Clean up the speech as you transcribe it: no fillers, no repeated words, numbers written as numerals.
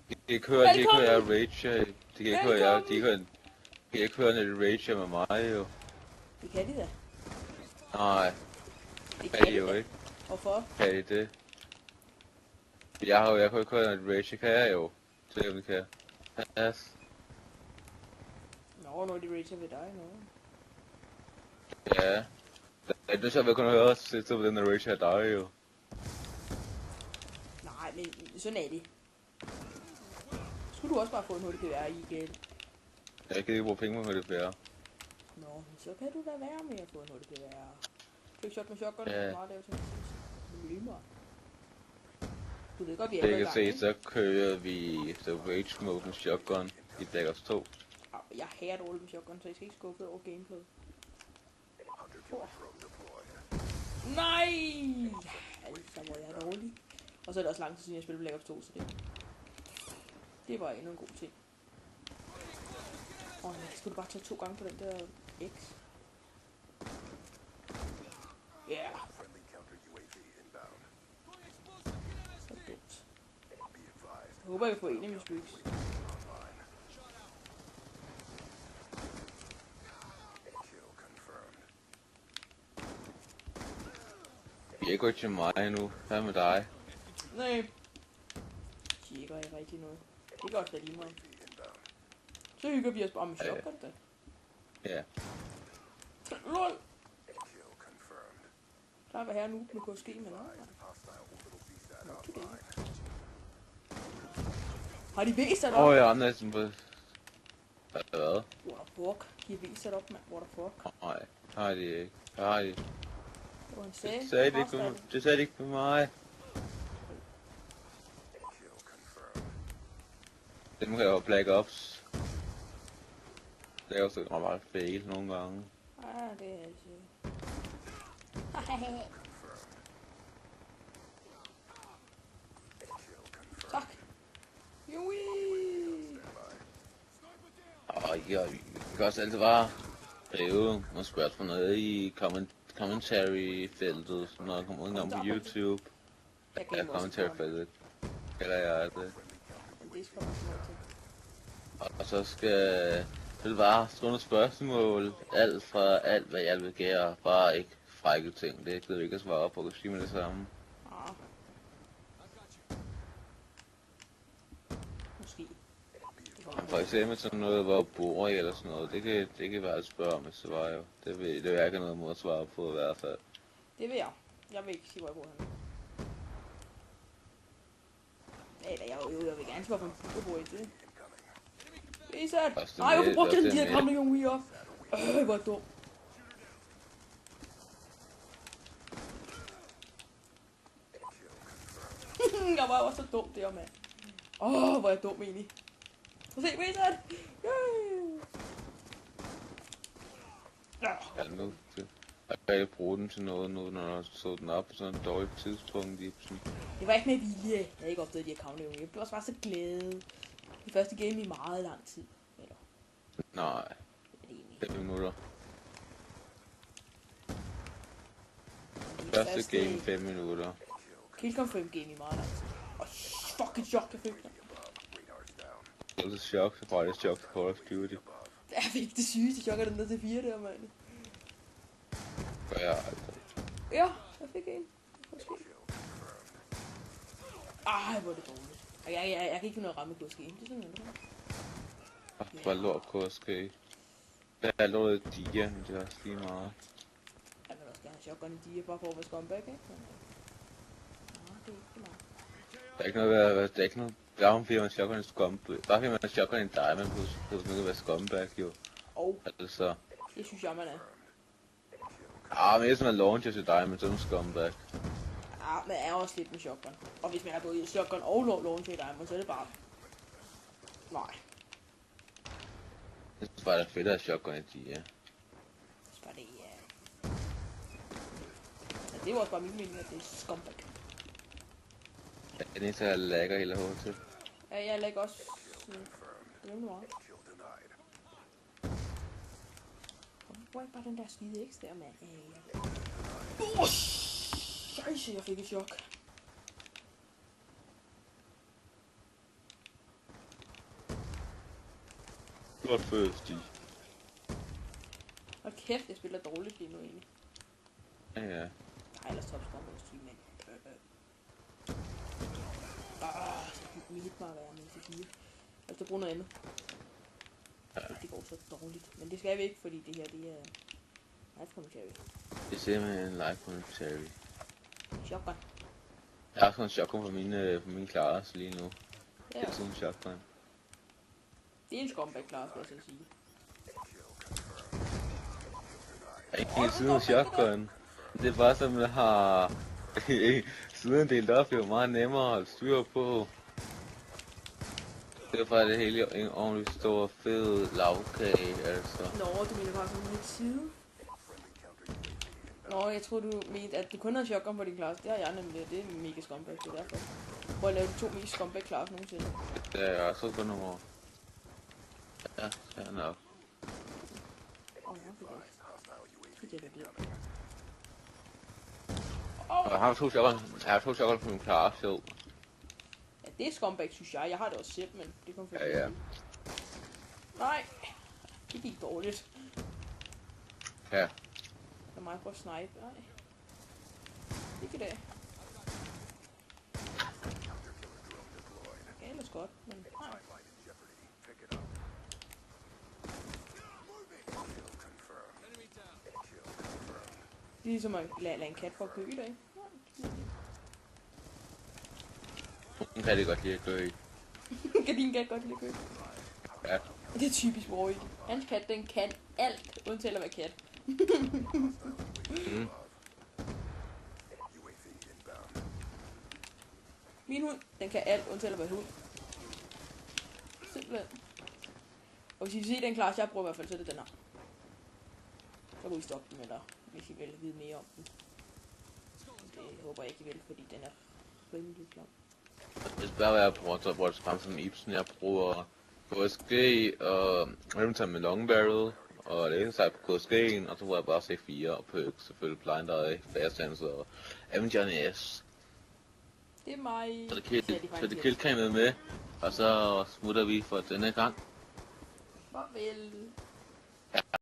De kan ikke høre, jeg rager. De kan ikke høre, de kan ikke høre, når de rager med mig, jo. Det kan de da. Nej, Det kan kan de de jo da. ikke. Hvorfor? Kan de det? Jeg kan ikke høre, når de rager, kan jeg jo. Se om de kan. Yes. Nå, når de rager ved dig, nå. Ja. Det er så vel kun høre os sætte på den rager af dig, jo. Nej, men sådan er det. Skulle du også bare få en HDPR i igen? Jeg kan ikke bruge penge på det flere. Nå, men så kan du da være med at få en HDPR. Trickshot med shotgun, Ja. meget lavt til mig. Du ved godt, vi er Det i kan gang, se, ikke? så kører vi The Rage Mode med shotgun i Black Ops 2. Jeg hader dårligt med shotgun, så I skal ikke skuffe over gameplay. Nej! Altså, hvor jeg er dårlig. Og så er det også lang tid siden, jeg spillede Black Ops 2, så det var endnu en god ting. Nej, skal du bare tage 2 gange på den der X? Ja. Yeah. Så dumt. Jeg håber, jeg kan få en af mine streaks. Vi er ikke gået til mig nu. Hvad med dig? Nej. De ikke rigtig noget. Det kan også være lige meget. Så hygger vi os bare med shotgun da. Ja. LOL! Der var her nu med KSG, men nej. Har de vist sig op? Jeg er næsten på... Hvad? What the fuck? De har vist sig op, mand. What the fuck? Nej, har de ikke. Har de. Det var en sag. Det sagde de ikke på mig. Det må jo Black Ops. Black Ops er bare fail nogle gange. Ah, det er altså... Tak. Jui. Jeg kan også altid bare skrive nogle spørgsmål nede i commentary-feltet, når jeg kommer udgang på YouTube. Ja, commentary-feltet. Kalder jeg det. Og så skal det bare stå nogle spørgsmål, alt fra alt hvad jeg vil gøre, bare ikke frække ting. Det gider vi ikke at svare på, kan sige med det samme. Måske. For eksempel sådan noget, hvor bor I eller sådan noget, det kan være at spørge om, hvis det var jo. Det vil jeg ikke have noget mod at svare på i hvert fald. Det vil jeg. Jeg vil ikke sige, hvor jeg bor henne. Eller jeg vil gerne svare på en bor i det. Isat! Ej, hvorfor brugte jeg den de her gamle junge op? Hvor er dum. Jeg var også så dum der, mand. Hvor er jeg dum egentlig. Prøv at se, Isat! Ja, nu kan jeg bruge den til noget nu, når jeg så den op på sådan et dårligt tidspunkt. Det var ikke med vilje. Jeg havde ikke opdaget de her gamle. Jeg blev også bare så glad. Det første game i meget lang tid. Eller? Nej. 5 minutter. Første game 5 minutter. Killconfirm game i meget lang tid. Fuck et chok, jeg fik der. Det er så chok, så faktisk chok til Call of Duty. Jeg fik det sygeste chok, at den ned til 4 der, mand. Gør jeg aldrig. Ja, jeg fik en. Måske. Ej, hvor er det dårligt. Jeg kan ikke finde noget ramme på skeen. Det er sådan noget. Bare lort KSG. Jeg har lort i Dia, men det er også lige meget. Jeg vil også gerne have shotgun i Dia, bare for at være scumbag, ikke? Men, det er ikke meget. Der er ikke noget, der er ikke noget gavn fordi man shotgun i scumbag. Bare fordi man har shotgun i diamond, så man kan være scumbag, jo. Altså. Det synes jeg, man er. Men hvis man launcher til diamond, så er man scumbag. Ja, men er også lidt med shotgun. Og hvis man har både shotgun og launcher i diamond, så er det bare... Nej. Jeg synes bare, det er fedt at have shotgun i Dia. Jeg synes bare, det er... Ja, det er jo også bare min mening, at det er scumbag. Ja, det eneste, jeg lagger hele hovedet til. Ja, jeg lægger også... Det er meget. Hvor er bare den der skide X der, mand? Scheisse, jeg fik et chok. Stort fødselsdag. Og kæft, jeg spiller dårligt lige nu egentlig. Ja, ja. Jeg har ellers topscore på stream, men... så min hitmarker er med til 4. Jeg skal bruge noget andet. Ja. Det går så dårligt. Men det skal vi ikke, fordi det her, det er... Live commentary. Det er simpelthen live commentary. Shotgun. Jeg har sådan en shotgun på mine Klares lige nu. Ja, Det er sådan en shotgun. det er en scumbag klar, skal jeg så sige. Jeg er ikke siden af shotgun. Det er bare som man har siden delt op, det er jo meget nemmere at holde styr på. Det er bare det hele en ordentlig stor fed lavkage, altså. Nå, du mener bare sådan lidt side. Nå, jeg tror du mente, at du kun havde shotgun på din klasse. Det har jeg nemlig, det er mega scumbag, det er derfor. Prøv at lave de 2 mest scumbag klasse nogensinde. Det er jeg også på nummer. Ja, fair nok. Og jeg har to shotgun på min Klares, jo. Ja, det er scumbag, synes jeg. Jeg har det også selv, men det kommer for Ja, ja. Nej, det gik dårligt. Ja. Der er mig på at snipe. Nej. Ikke det. Ja, ellers godt, men nej. Det er ligesom at lade en kat få at kø i dag. Hun kan det godt lide at gå i. Kan din kat godt lide at kø? Ja. Det er typisk Roy. Hans kat, den kan alt, undtagen at være kat. Mm. Min hund, den kan alt, undtagen at være hund. Simpelthen. Og hvis I vil se den klasse, jeg bruger i hvert fald, så er det den her. Så kan I stoppe den, eller hvis I vil vide mere om den. Det håber jeg ikke, I vil, fordi den er rimelig klam. Det skal bare være, jeg bruger det frem som Ibsen. Jeg bruger KSG og Remington med Long Barrel og det sig på KSG'en, og så bruger jeg bare C4 og Perk, selvfølgelig Blind Eye, Fast Answer og Avenger S. Det er mig. Så det kildcammet med, og så smutter vi for denne gang. Farvel.